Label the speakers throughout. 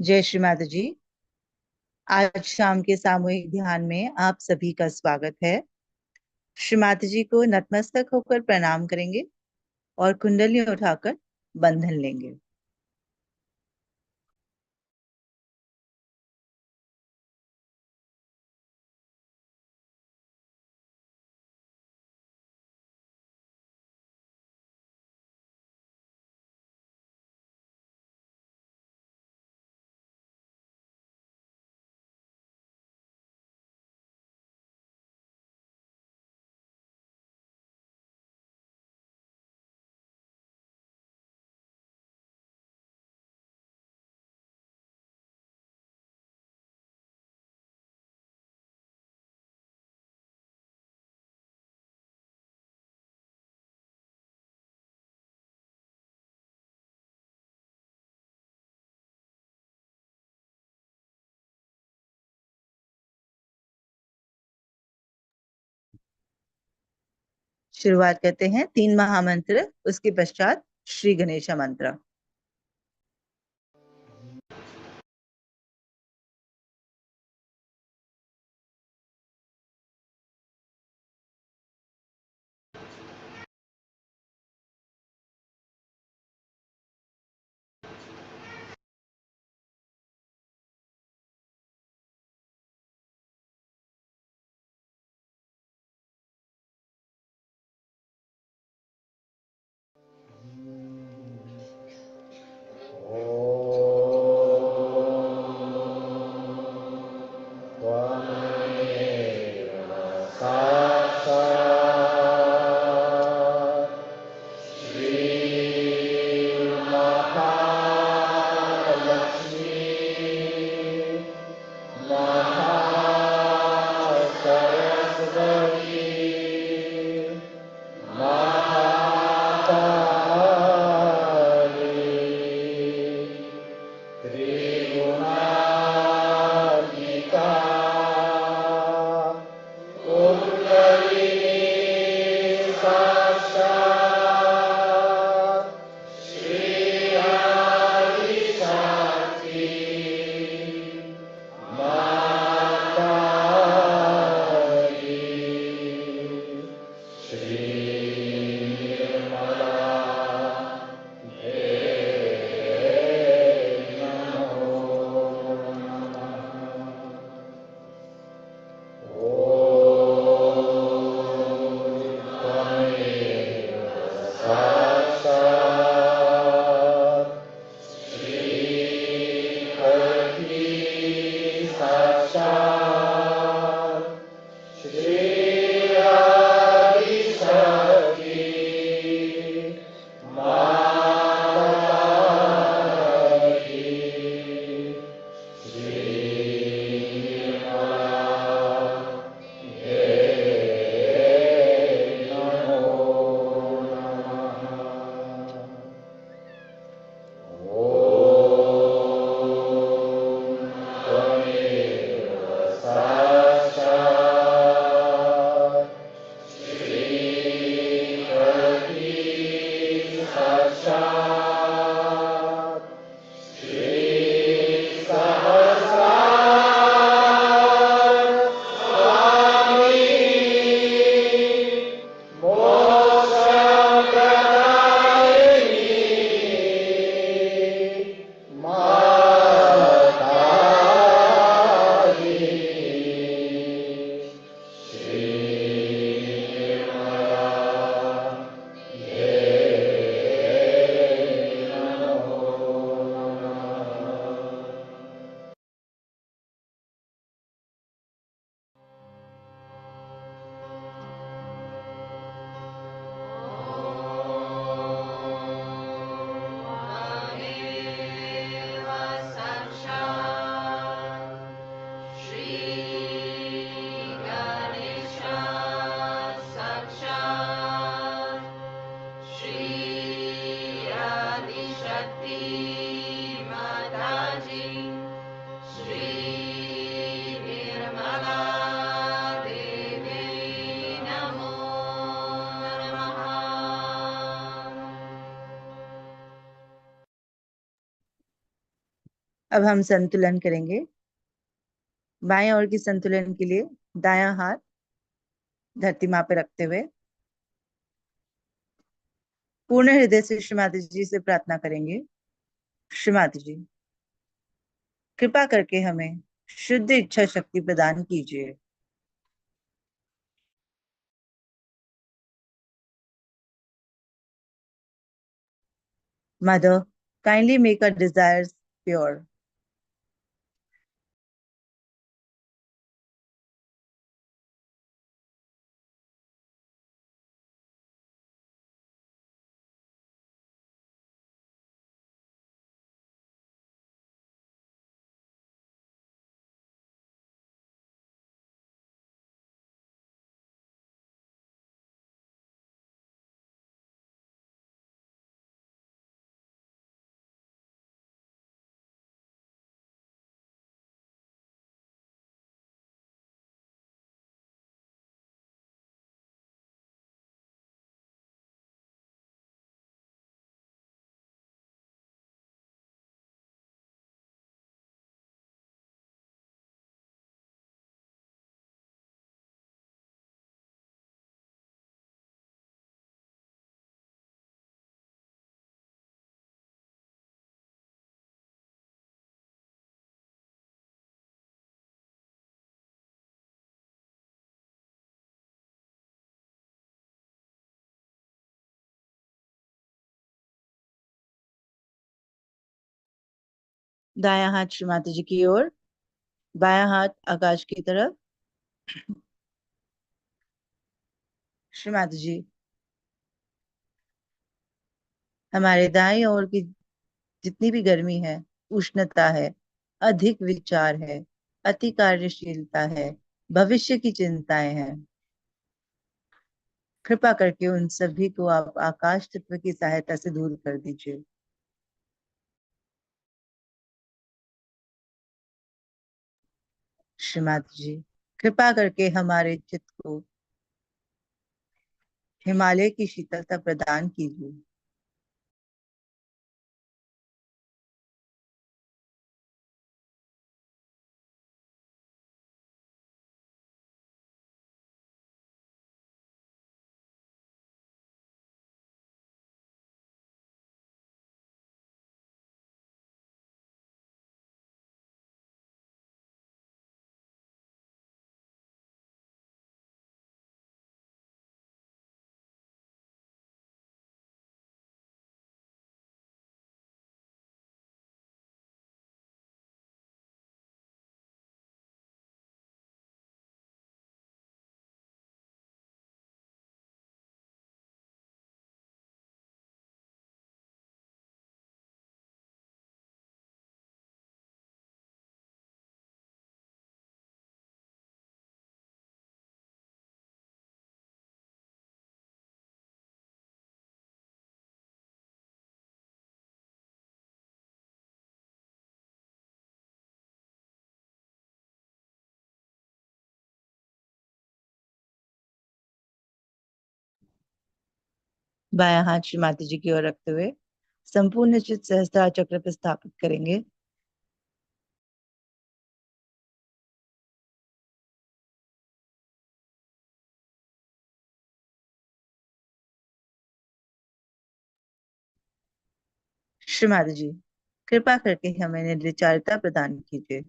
Speaker 1: जय श्री माता जी। आज शाम के सामूहिक ध्यान में आप सभी का स्वागत है। श्री माता जी को नतमस्तक होकर प्रणाम करेंगे और कुंडली उठाकर बंधन लेंगे। शुरुआत करते हैं 3 महामंत्र, उसके पश्चात श्री गणेश मंत्र। अब हम संतुलन करेंगे। बाएं ओर की संतुलन के लिए दायां हाथ धरती मां पे रखते हुए पूर्ण हृदय से श्रीमती जी से प्रार्थना करेंगे। श्रीमती जी, कृपा करके हमें शुद्ध इच्छा शक्ति प्रदान कीजिए। Mother, kindly make our desires pure. दायां हाथ श्रीमती जी की ओर, बायां हाथ आकाश की तरफ। श्रीमती जी, हमारे दाईं ओर की जितनी भी गर्मी है, उष्णता है, अधिक विचार है, अति कार्यशीलता है, भविष्य की चिंताएं हैं, कृपा करके उन सभी को आप आकाश तत्व की सहायता से दूर कर दीजिए। श्रीमती जी, कृपा करके हमारे चित्त को हिमालय की शीतलता प्रदान कीजिए। बायां हाथ श्रीमती जी की ओर रखते हुए संपूर्ण चित्त सहस्त्र चक्र पर स्थापित करेंगे। श्रीमती जी, कृपा करके हमें निर्विचारता प्रदान कीजिए।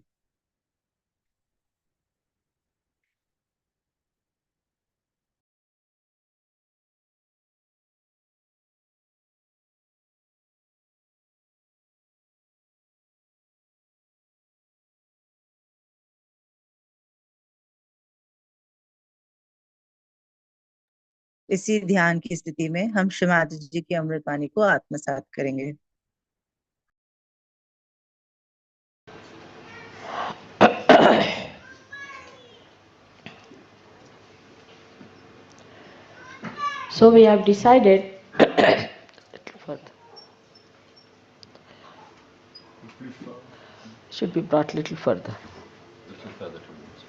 Speaker 1: इसी ध्यान की स्थिति में हम श्रीमती जी की अमृतवाणी को आत्मसात करेंगे।
Speaker 2: So we have decided little further. Should be brought little further.
Speaker 3: Little further towards.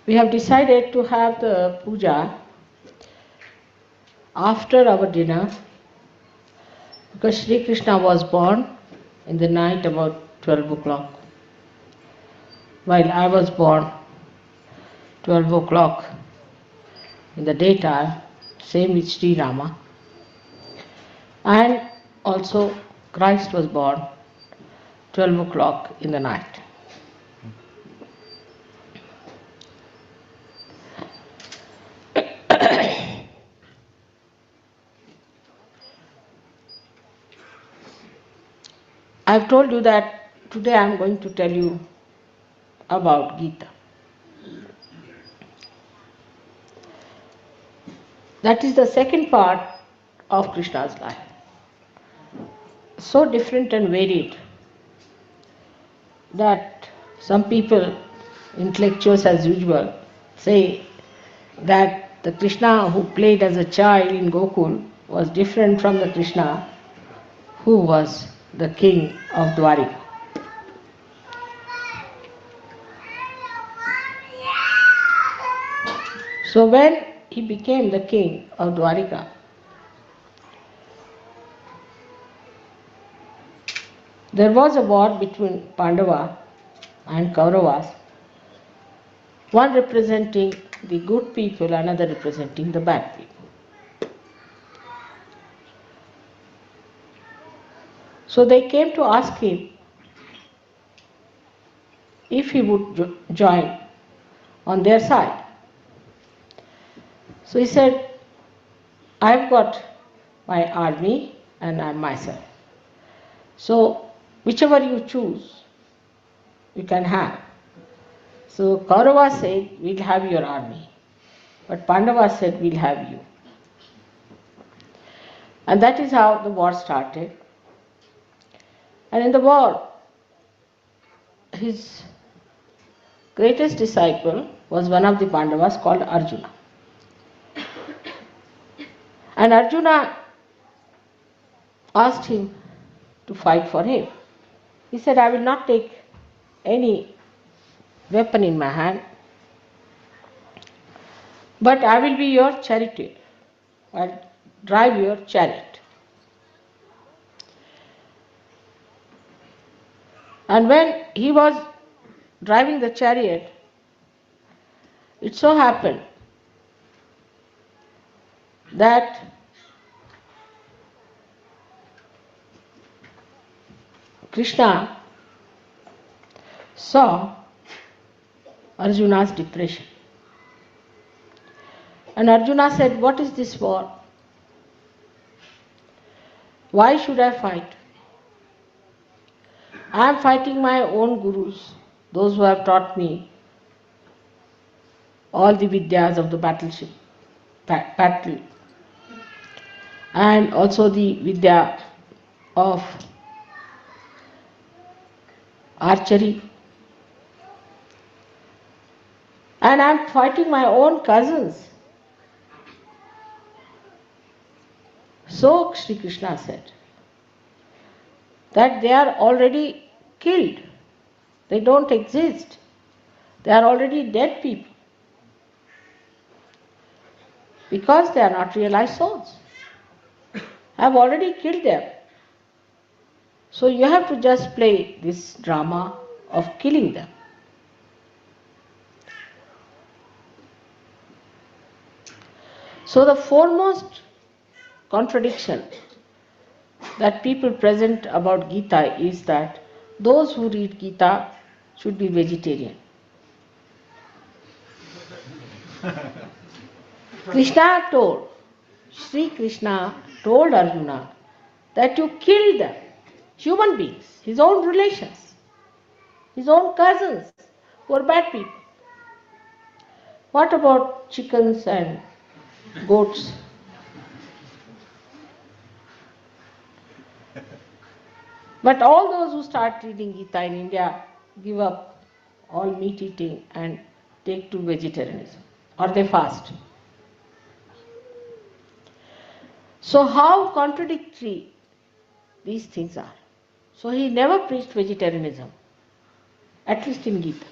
Speaker 2: we have decided to have the puja after our dinner because Sri Krishna was born in the night about 12 o'clock, while I was born 12 o'clock in the daytime, same with Sri Rama, and also Christ was born 12 o'clock in the night. I've told you that today I'm going to tell you about Gita. That is the second part of Krishna's life. So different and varied that some people, intellectuals as usual, say that the Krishna who played as a child in Gokul was different from the Krishna who was the king of Dwarika. So when he became the king of Dwarika, there was a war between Pandava and Kauravas, one representing the good people, another representing the bad people. So they came to ask him if he would join on their side. So he said, I've got my army and I'm myself. So whichever you choose, you can have. So Kaurava said, we'll have your army. But Pandava said, we'll have you. And that is how the war started. And in the war, his greatest disciple was one of the Pandavas called Arjuna. And Arjuna asked him to fight for him. He said, I will not take any weapon in my hand, but I will be your charioteer. I'll drive your chariot. And when he was driving the chariot, it so happened that Krishna saw Arjuna's depression. And Arjuna said, what is this war? Why should I fight? I am fighting my own gurus, those who have taught me all the vidyas of the battle, and also the vidya of archery. And I am fighting my own cousins. So Sri Krishna said that they are already killed. They don't exist. They are already dead people. Because they are not realized souls. I have already killed them. So you have to just play this drama of killing them. So the foremost contradiction that people present about Gita is that those who read Gita should be vegetarian. Sri Krishna told Arjuna that you kill them, human beings, his own relations, his own cousins, who are bad people. What about chickens and goats? But all those who start reading Gita in India give up all meat eating and take to vegetarianism, or they fast. So how contradictory these things are. So he never preached vegetarianism, at least in Gita.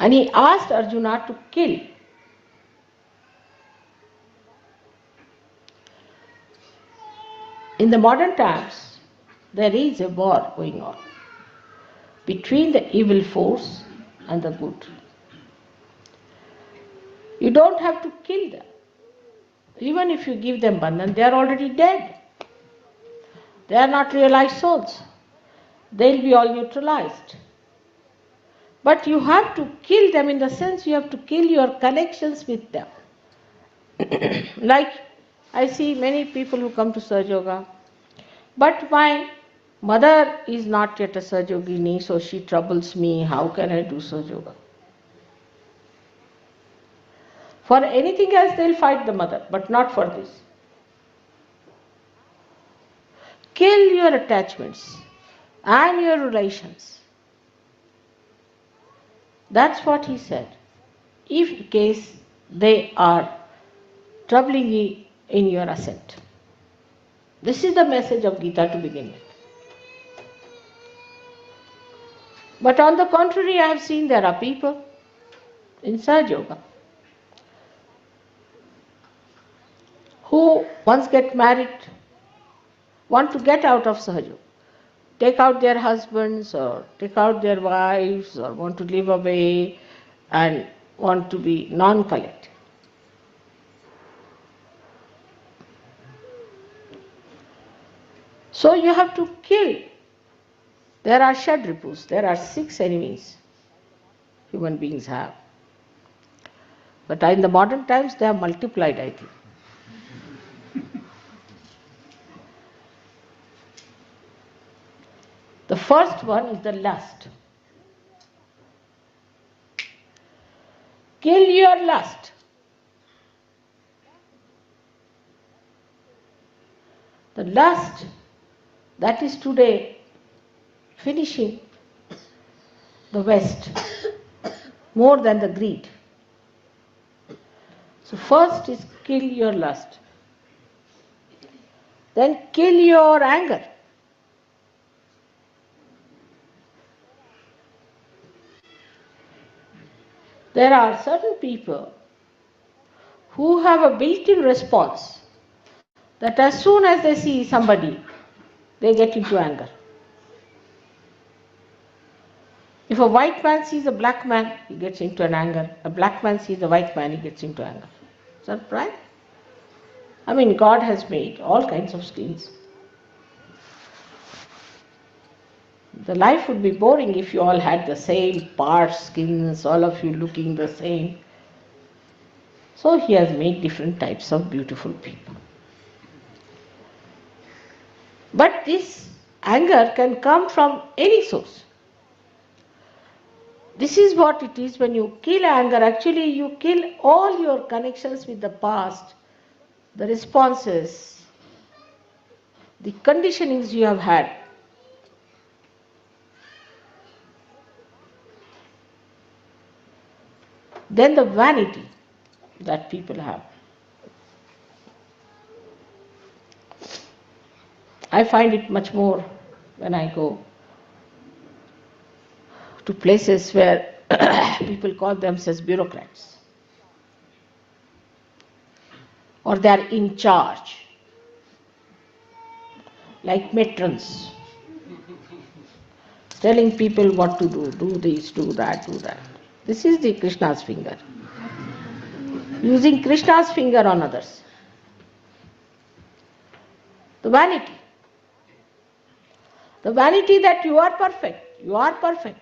Speaker 2: And he asked Arjuna to kill. In the modern times, there is a war going on between the evil force and the good. You don't have to kill them. Even if you give them bandhan, they are already dead. They are not realized souls. They'll be all neutralized. But you have to kill them in the sense you have to kill your connections with them. Like I see many people who come to Sahaja Yoga, but my mother is not yet a Sahaja Yogini, so she troubles me. How can I do Sahaja Yoga? For anything else, they'll fight the mother, but not for this. Kill your attachments and your relations. That's what he said. If in case they are troubling you in your ascent. This is the message of Gita to begin with. But on the contrary, I have seen there are people in Sahaja Yoga who once get married, want to get out of Sahaja Yoga, take out their husbands or take out their wives or want to live away and want to be non-collective. So you have to kill. There are Shadripus, there are 6 enemies human beings have. But in the modern times they have multiplied, I think. The first one is the lust. Kill your lust. The lust that is today finishing the West more than the greed. So first is kill your lust. Then kill your anger. There are certain people who have a built-in response that as soon as they see somebody, they get into anger. If a white man sees a black man, he gets into an anger. A black man sees a white man, he gets into anger. Is that right? I mean, God has made all kinds of skins. The life would be boring if you all had the same parts, skins, all of you looking the same. So he has made different types of beautiful people. But this anger can come from any source. This is what it is when you kill anger. Actually, you kill all your connections with the past, the responses, the conditionings you have had. Then the vanity that people have. I find it much more when I go to places where people call themselves bureaucrats or they are in charge, like matrons, telling people what to do this, do that, do that. This is the Krishna's finger. Using Krishna's finger on others. The vanity. The vanity that you are perfect. You are perfect.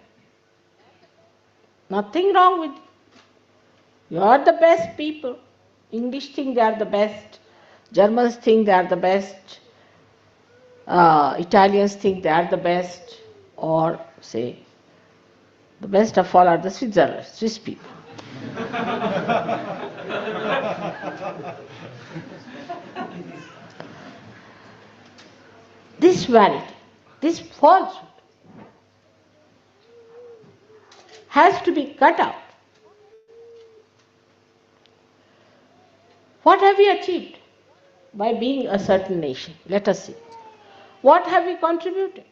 Speaker 2: Nothing wrong with you. You are the best people. English think they are the best. Germans think they are the best. Italians think they are the best. Or say, the best of all are the Swiss people. This vanity, this falsehood has to be cut out. What have we achieved by being a certain nation? Let us see. What have we contributed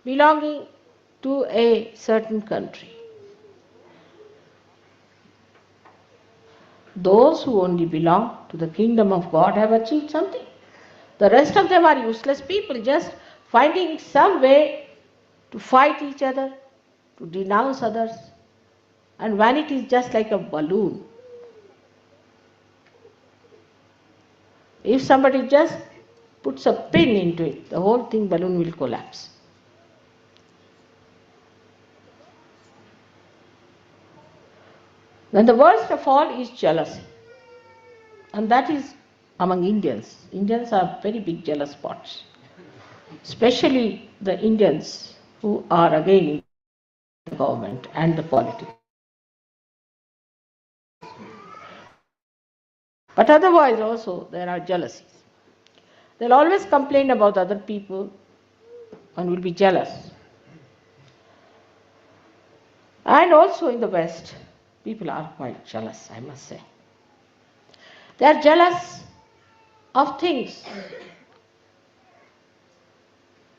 Speaker 2: belonging to a certain country? those who only belong to the kingdom of God have achieved something. The rest of them are useless people, just finding some way to fight each other, to denounce others. And vanity is just like a balloon. If somebody just puts a pin into it, the whole thing balloon will collapse. Then the worst of all is jealousy. And that is among Indians. Indians are very big jealous spots. Especially the Indians who are again in the government and the politics. But otherwise also there are jealousies. They'll always complain about other people and will be jealous. And also in the West, people are quite jealous, I must say. They are jealous of things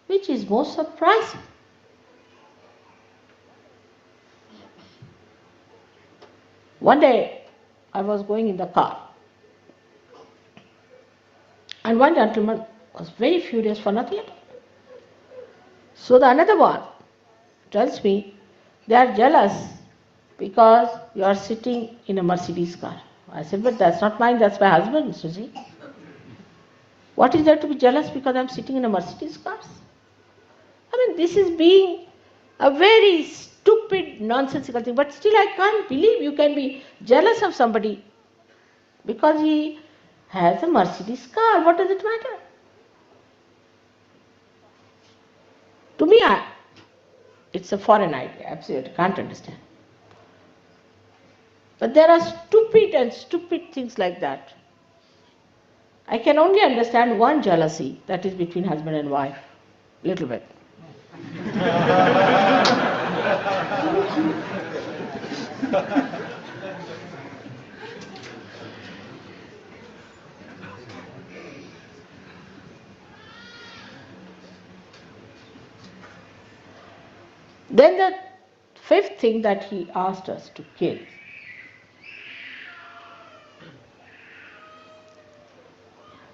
Speaker 2: which is most surprising. One day I was going in the car and one gentleman was very furious for nothing at all. So the another one tells me they are jealous because you are sitting in a Mercedes car. I said, but that's not mine, that's my husband's, you see. What is there to be jealous because I'm sitting in a Mercedes car? I mean, this is being a very stupid, nonsensical thing. But still, I can't believe you can be jealous of somebody because he has a Mercedes car. What does it matter? To me, it's a foreign idea. Absolutely can't understand. But there are stupid things like that. I can only understand one jealousy, that is between husband and wife. Little bit. Then the fifth thing that he asked us to kill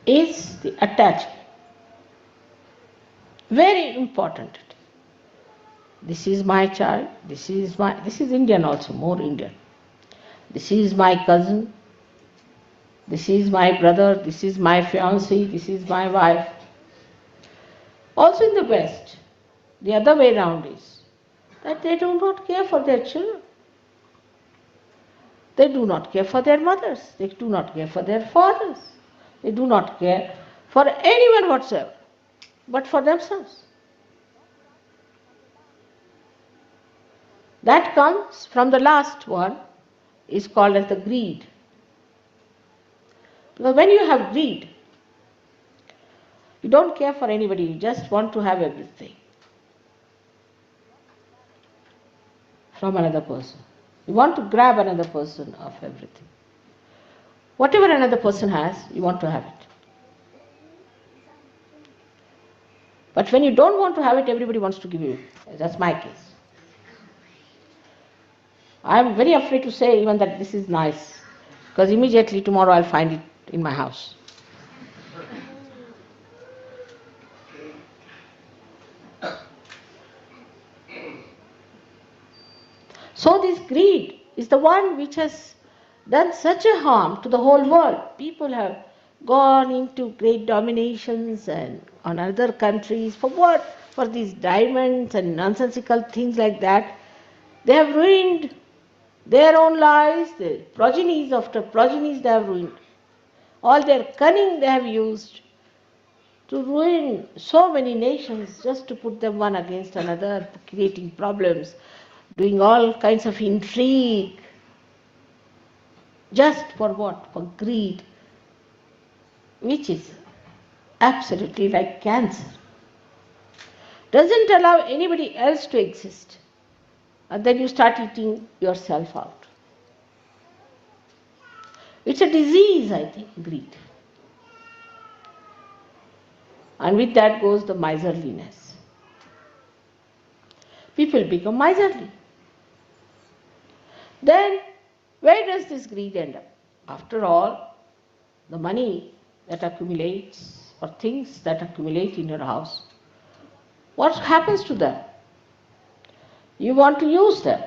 Speaker 2: is the attachment. Very important. This is my child, this is Indian also, more Indian. This is my cousin, this is my brother, this is my fiancé, this is my wife. Also in the West, the other way around is that they do not care for their children. They do not care for their mothers, they do not care for their fathers, they do not care for anyone whatsoever, but for themselves. That comes from the last one, is called as the greed. Because when you have greed, you don't care for anybody, you just want to have everything from another person. You want to grab another person of everything. Whatever another person has, you want to have it. But when you don't want to have it, everybody wants to give you it. That's my case. I am very afraid to say even that this is nice, because immediately tomorrow I'll find it in my house. So this greed is the one which has done such a harm to the whole world. People have gone into great dominations and on other countries. For what? For these diamonds and nonsensical things like that. They have ruined their own lives, the progenies after progenies they have ruined. All their cunning they have used to ruin so many nations just to put them one against another, creating problems, doing all kinds of intrigue. Just for what? For greed, which is absolutely like cancer. Doesn't allow anybody else to exist. And then you start eating yourself out. It's a disease, I think, greed. And with that goes the miserliness. People become miserly. Then, where does this greed end up? After all, the money that accumulates or things that accumulate in your house, what happens to them? You want to use them.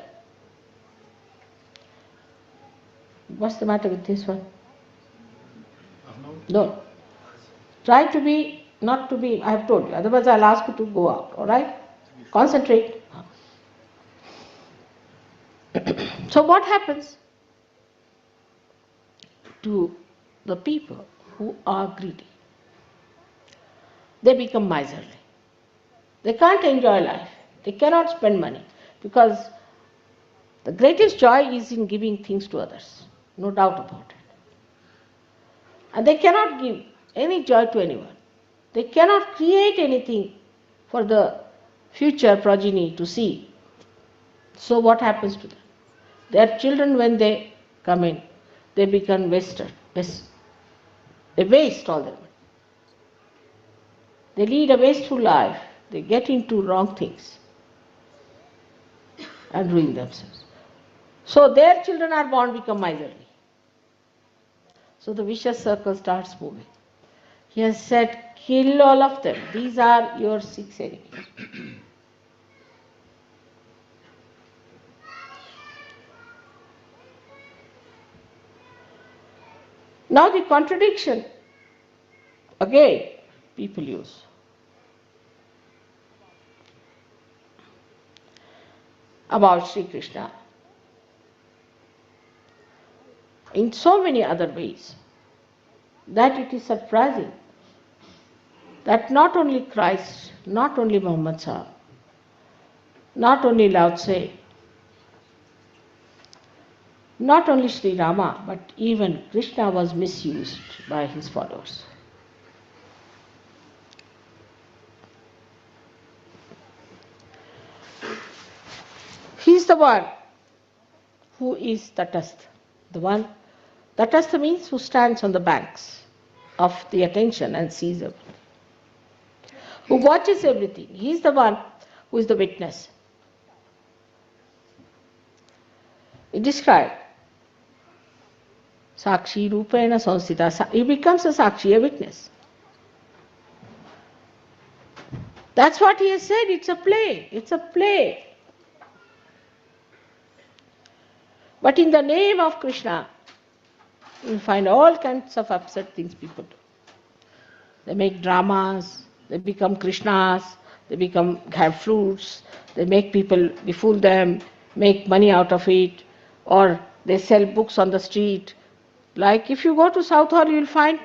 Speaker 2: What's the matter with this one? No. Try to be, not to be, I have told you, otherwise I'll ask you to go out, alright? Concentrate. So what happens to the people who are greedy? They become miserly. They can't enjoy life. They cannot spend money because the greatest joy is in giving things to others, no doubt about it. And they cannot give any joy to anyone. They cannot create anything for the future progeny to see. So what happens to them? Their children, when they come in, they become wasted. They waste all their money. They lead a wasteful life. They get into wrong things and ruin themselves. So their children are born become miserly. So the vicious circle starts moving. He has said, kill all of them. These are your 6 enemies. Now the contradiction, again, people use. About Sri Krishna in so many other ways that it is surprising that not only Christ, not only Muhammad Sahib, not only Lao Tse, not only Sri Rama, but even Krishna was misused by his followers. He is the one who is Tatastha. The one, Tatastha means who stands on the banks of the attention and sees everything. Who watches everything. He is the one who is the witness. It described Sakshi Rupena Sansita. He becomes a Sakshi, a witness. That's what he has said. It's a play. It's a play. But in the name of Krishna, you find all kinds of absurd things people do. They make dramas, they become Krishnas, they have flutes, they make people befool them, make money out of it, or they sell books on the street. Like if you go to South Hall, you will find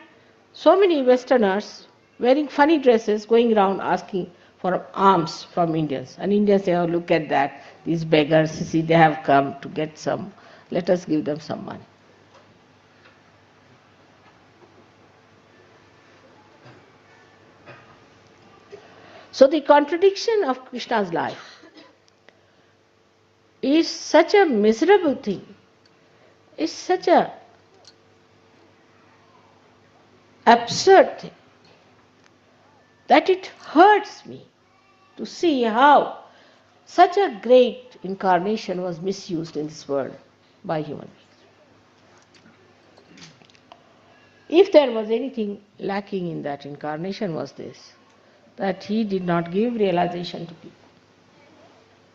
Speaker 2: so many Westerners wearing funny dresses going around asking for alms from Indians. And Indians say, oh, look at that, these beggars, see, they have come to get some, let us give them some money. So the contradiction of Krishna's life is such a miserable thing, is such a absurd thing, that it hurts me to see how such a great incarnation was misused in this world by human beings. If there was anything lacking in that incarnation was this, that he did not give realization to people.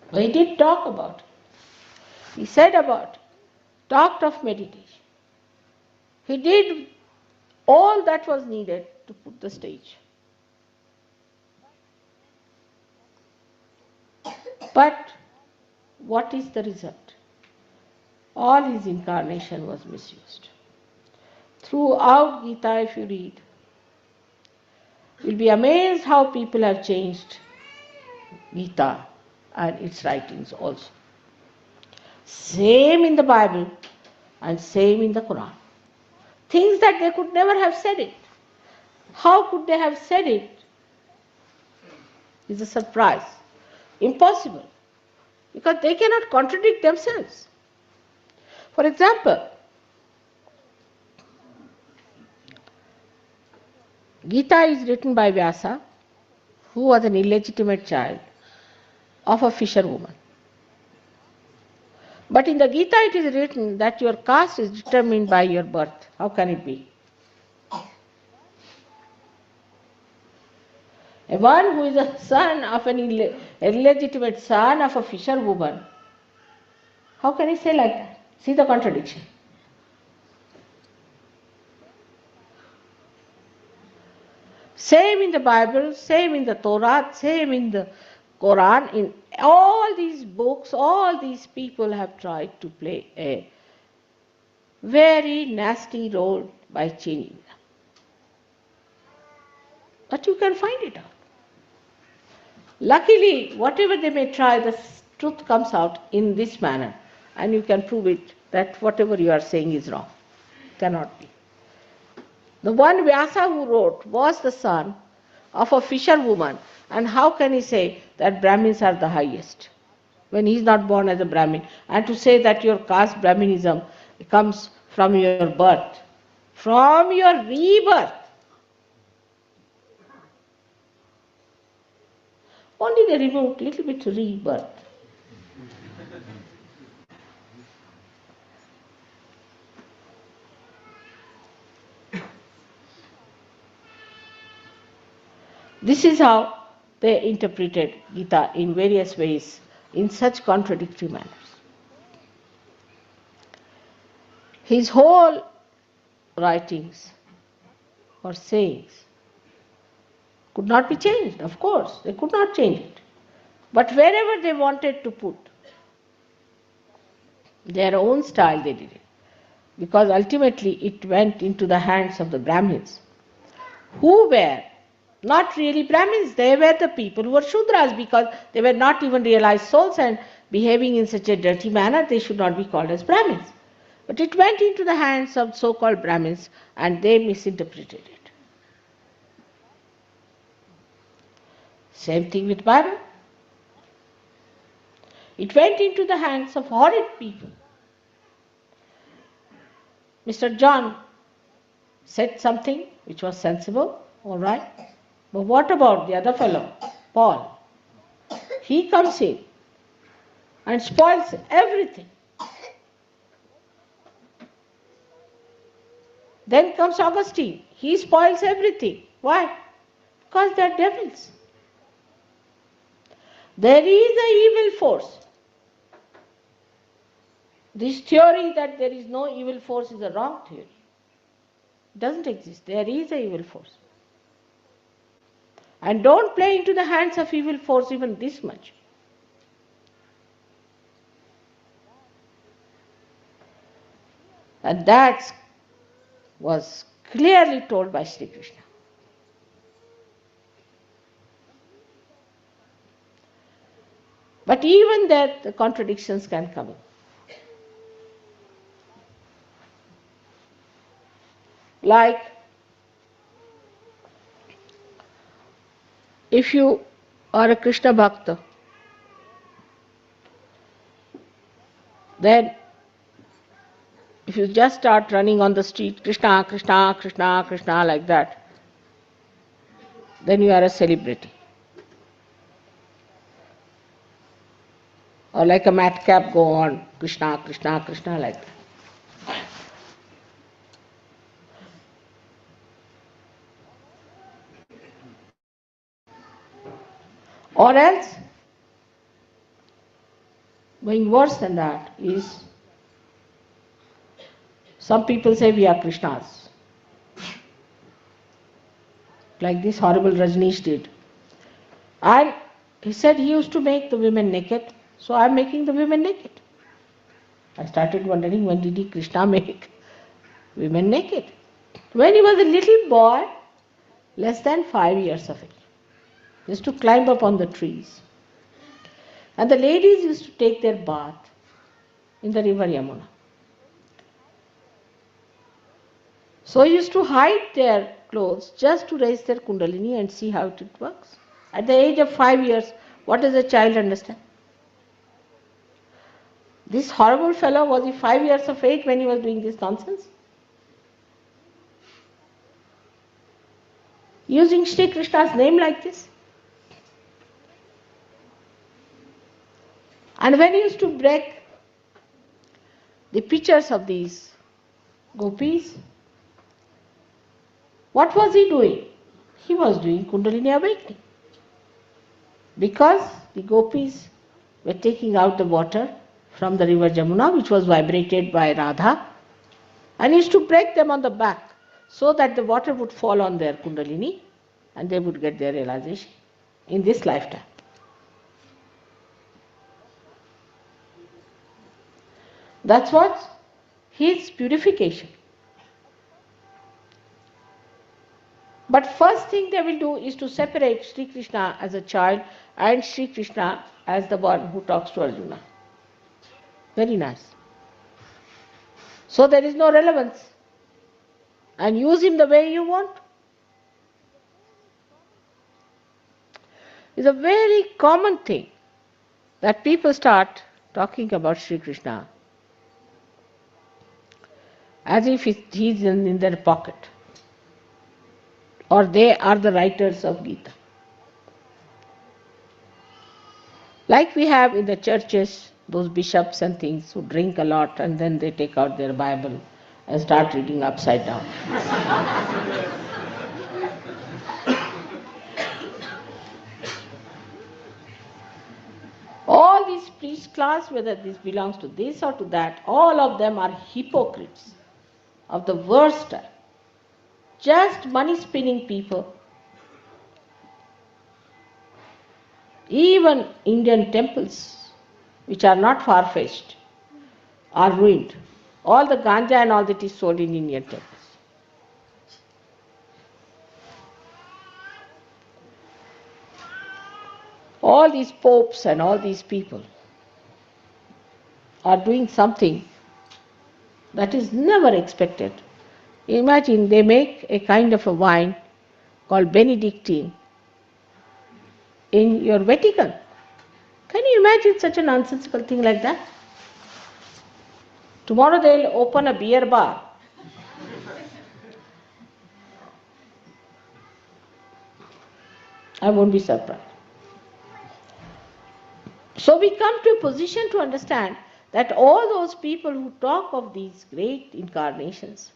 Speaker 2: But he did talk about it. He said about it, talked of meditation. He did all that was needed to put the stage. But what is the result? All his incarnation was misused. Throughout Gita, if you read, you'll be amazed how people have changed Gita and its writings also. Same in the Bible and same in the Quran. Things that they could never have said it. How could they have said it? Is a surprise. Impossible. Because they cannot contradict themselves. For example, Gita is written by Vyasa, who was an illegitimate child of a fisherwoman. But in the Gita it is written that your caste is determined by your birth. How can it be? A one who is a son of an illegitimate son of a fisherwoman, how can he say like that? See the contradiction. Same in the Bible, same in the Torah, same in the Quran. In all these books, all these people have tried to play a very nasty role by changing them. But you can find it out. Luckily, whatever they may try, the truth comes out in this manner, and you can prove it that whatever you are saying is wrong. Cannot be. The one Vyasa who wrote was the son of a fisherwoman, and how can he say that Brahmins are the highest when he is not born as a Brahmin? And to say that your caste Brahminism comes from your birth, from your rebirth. Only they removed little bit rebirth. This is how they interpreted Gita in various ways, in such contradictory manners. His whole writings or sayings could not be changed, of course, they could not change it. But wherever they wanted to put their own style, they did it. Because ultimately it went into the hands of the Brahmins, who were not really Brahmins, they were the people who were Shudras, because they were not even realized souls, and behaving in such a dirty manner, they should not be called as Brahmins. But it went into the hands of so-called Brahmins, and they misinterpreted it. Same thing with Bible. It went into the hands of horrid people. Mr. John said something which was sensible, all right. But what about the other fellow, Paul? He comes in and spoils everything. Then comes Augustine. He spoils everything. Why? Because they are devils. There is an evil force. This theory that there is no evil force is a wrong theory. It doesn't exist. There is an evil force. And don't play into the hands of evil force even this much. And that was clearly told by Sri Krishna. But even there, the contradictions can come in. Like, if you are a Krishna Bhakta, then if you just start running on the street, Krishna, Krishna, Krishna, Krishna, like that, then you are a celebrity. Or like a madcap go on, Krishna, Krishna, Krishna, like that. Or else, going worse than that is, some people say we are Krishnas. Like this horrible Rajneesh did. And he said he used to make the women naked, so I am making the women naked. I started wondering, when did Krishna make women naked? When he was a little boy, less than 5 years of age. He used to climb up on the trees. And the ladies used to take their bath in the river Yamuna. So he used to hide their clothes just to raise their kundalini and see how it works. At the age of 5 years, what does a child understand? This horrible fellow, was he 5 years of age when he was doing this nonsense? Using Sri Krishna's name like this? And when he used to break the pictures of these gopis. What was he doing? He was doing Kundalini awakening. Because the gopis were taking out the water from the river Jamuna, which was vibrated by Radha, and used to break them on the back so that the water would fall on their Kundalini and they would get their realization in this lifetime. That's what his purification. But first thing they will do is to separate Sri Krishna as a child and Sri Krishna as the one who talks to Arjuna. Very nice. So there is no relevance. And use him the way you want. It's a very common thing that people start talking about Sri Krishna as if he's in their pocket, or they are the writers of Gita. Like we have in the churches, those bishops and things who drink a lot and then they take out their Bible and start reading upside down. All these priest class, whether this belongs to this or to that, all of them are hypocrites of the worst type. Just money spinning people. Even Indian temples, which are not far-fetched, are ruined. All the ganja and all that is sold in Indian temples. All these popes and all these people are doing something that is never expected. Imagine they make a kind of a wine called Benedictine in your Vatican. Can you imagine such a nonsensical thing like that? Tomorrow they'll open a beer bar. I won't be surprised. So we come to a position to understand that all those people who talk of these great incarnations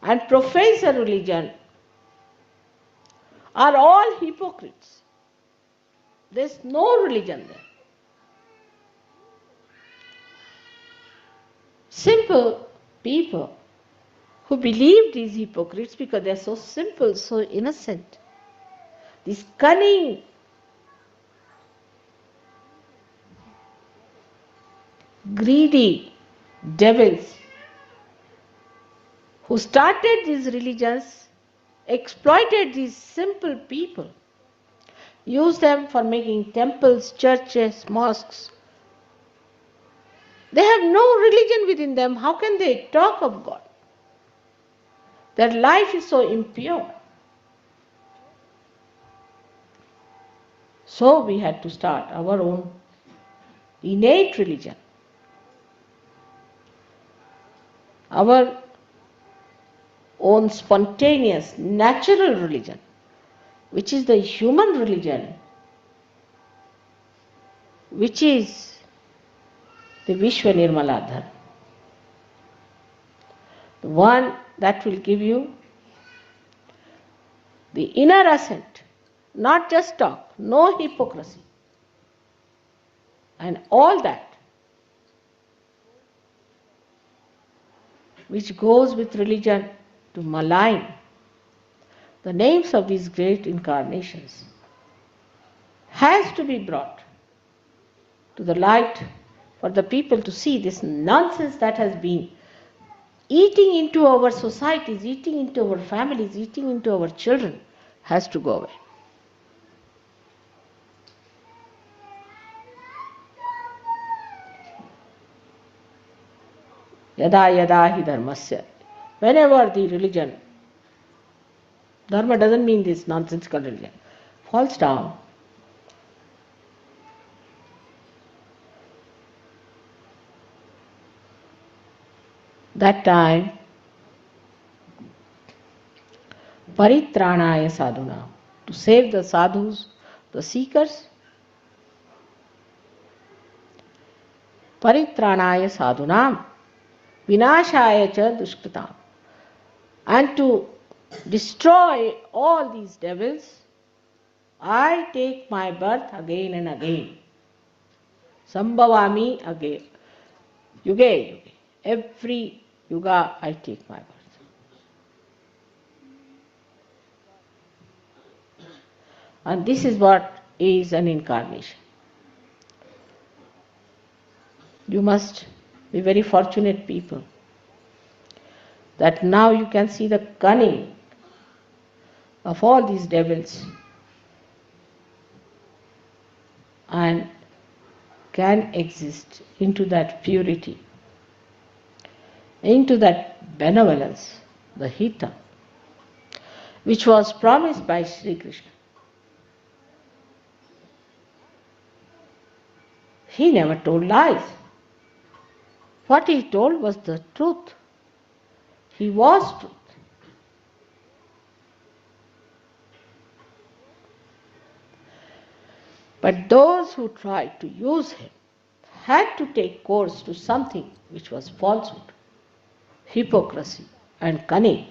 Speaker 2: and profess a religion are all hypocrites. There's no religion there. Simple people who believe these hypocrites because they're so simple, so innocent. These cunning, greedy devils who started these religions, exploited these simple people, used them for making temples, churches, mosques. They have no religion within them. How can they talk of God? Their life is so impure. So we had to start our own innate religion. Our own spontaneous, natural religion, which is the human religion, which is the Vishwa Nirmaladhar, the one that will give you the inner assent, not just talk, no hypocrisy, and all that which goes with religion to malign the names of these great incarnations has to be brought to the light for the people to see this nonsense that has been eating into our societies, eating into our families, eating into our children has to go away. Yada yada hi dharmasya. Whenever the religion, dharma doesn't mean this nonsensical religion, falls down, that time, paritranaya sadhuna, to save the sadhus, the seekers, paritranaya sadhunam, vinashaya cha dushkritam. And to destroy all these devils, I take my birth again and again. Sambhavami again. Yuge, yuge. Every yuga I take my birth. And this is what is an incarnation. You must be very fortunate people that now you can see the cunning of all these devils and can exist into that purity, into that benevolence, the hita, which was promised by Sri Krishna. He never told lies. What he told was the truth. He was truth. But those who tried to use him had to take course to something which was falsehood, hypocrisy, and cunning.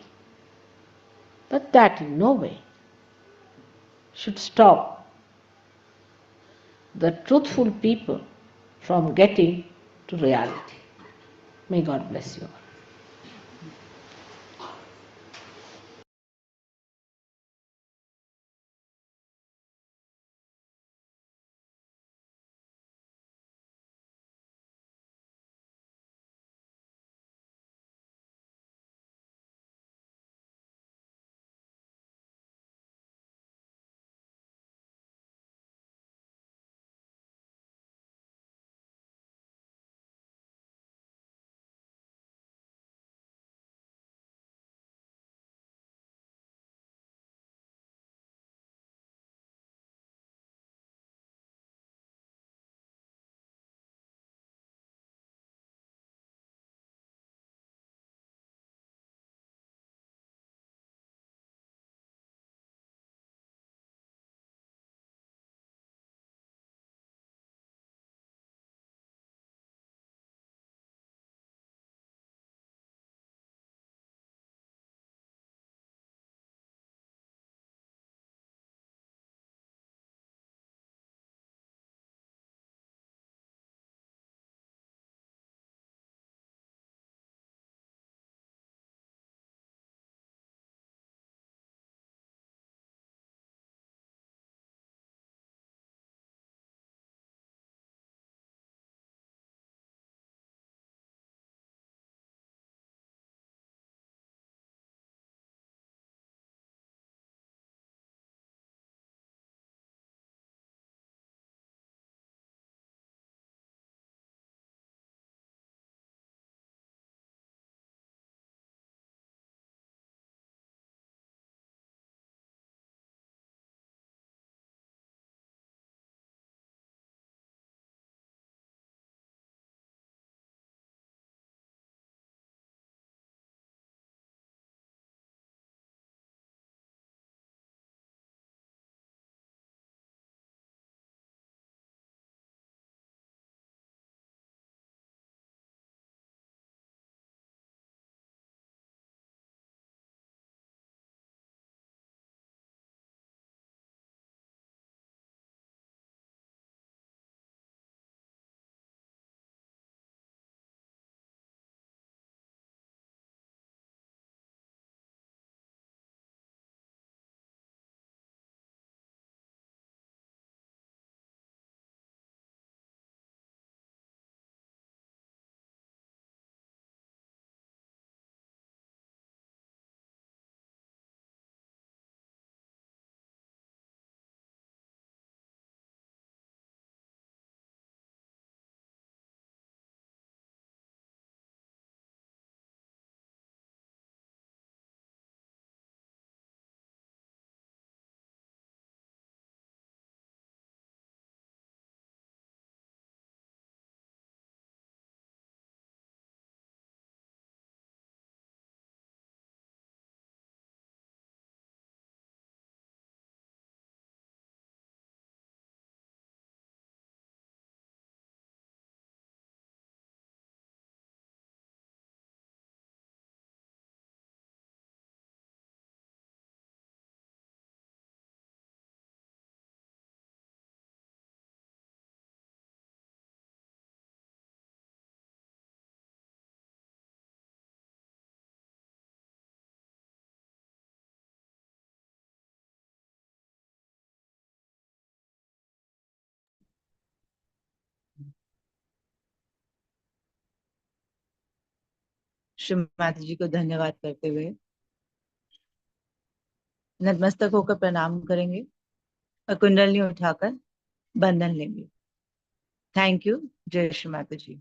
Speaker 2: But that in no way should stop the truthful people from getting to reality. May God bless you all.
Speaker 1: Shrimati जी को धन्यवाद करते हुए नतमस्तक होकर प्रणाम करेंगे और कुंडली उठाकर बंधन लेंगे। Thank you. जय श्रीमती जी।